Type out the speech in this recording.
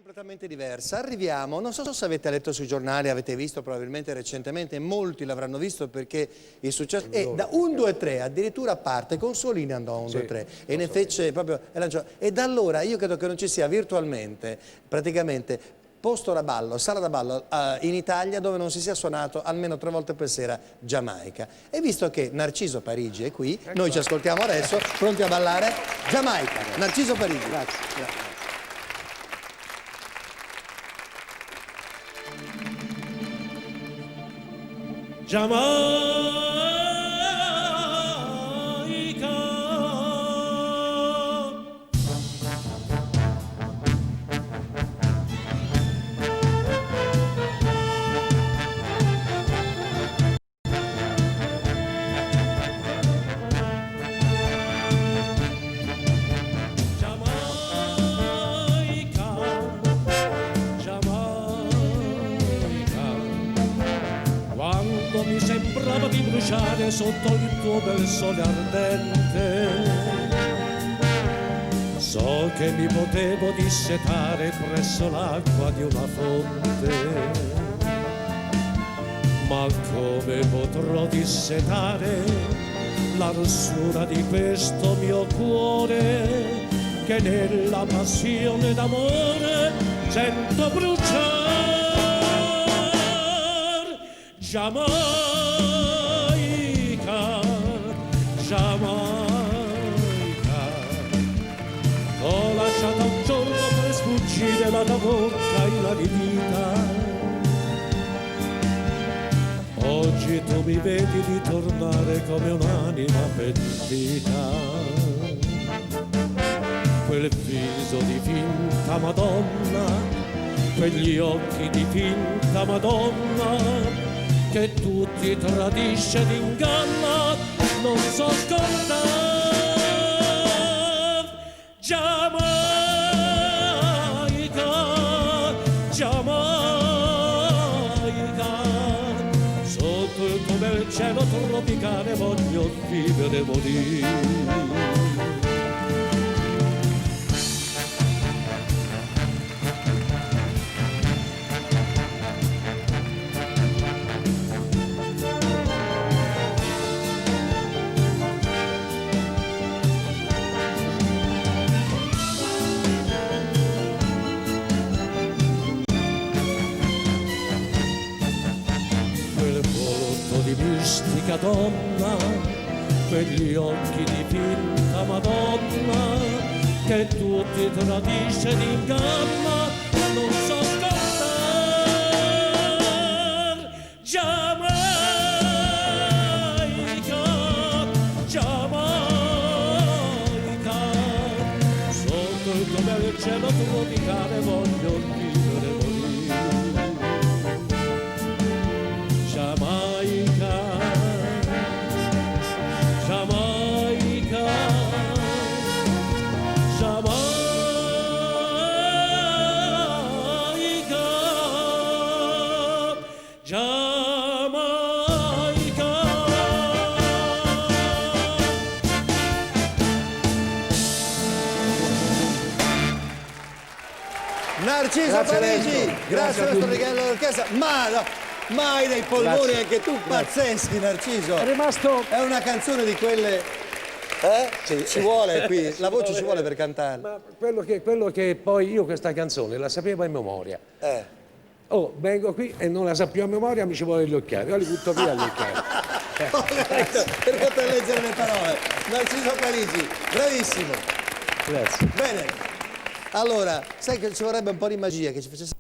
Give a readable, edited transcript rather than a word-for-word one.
completamente diversa. Arriviamo, non so se avete letto sui giornali, avete visto probabilmente recentemente, molti l'avranno visto perché il successo è da 1, 2, 3, addirittura parte Consolini andò a 1, 2, 3 e ne fece proprio, e da allora io credo che non ci sia virtualmente, praticamente, posto da ballo, sala da ballo in Italia dove non si sia suonato almeno 3 volte per sera Giamaica. E visto che Narciso Parigi è qui, noi ci ascoltiamo adesso, pronti a ballare Giamaica. Narciso Parigi. Grazie. Giamaica, quando mi sembrava di bruciare sotto il tuo bel sole ardente, so che mi potevo dissetare presso l'acqua di una fonte, ma come potrò dissetare la rossura di questo mio cuore che nella passione d'amore sento bruciare? Giamaica, Giamaica, t'ho lasciata un giorno per sfuggire la tua bocca inaridita. Oggi tu mi vedi ritornare come un'anima pentita. Quel viso di finta Madonna, quegli occhi di finta Madonna, che tutti tradisce ed inganna, non so scordar. Giamaica, Giamaica, sotto il tuo bel cielo tropicale voglio vivere e morire. Di mistica donna, quegli occhi di finta Madonna, che tutti tradisce ed inganna, non so scordar. Giamaica, Giamaica, sotto il tuo bel cielo tropicale voglio vivere e morire. Giamaica, Giamaica, Giamaica, Giamaica. Narciso Parigi, grazie al nostro regalo d'orchestra. Ma no, mai dei polmoni, anche tu, pazzeschi Narciso. È rimasto... È una canzone di quelle... Sì, ci vuole qui, la voce ci vuole per cantare. Ma quello che poi io questa canzone la sapevo in memoria. Oh, vengo qui e non la sapevo a memoria, mi ci vuole gli occhiali. Io li butto via gli occhiali. Per poter leggere le parole. Narciso Parigi, bravissimo. Grazie. Bene. Allora, sai che ci vorrebbe un po' di magia, che ci facesse...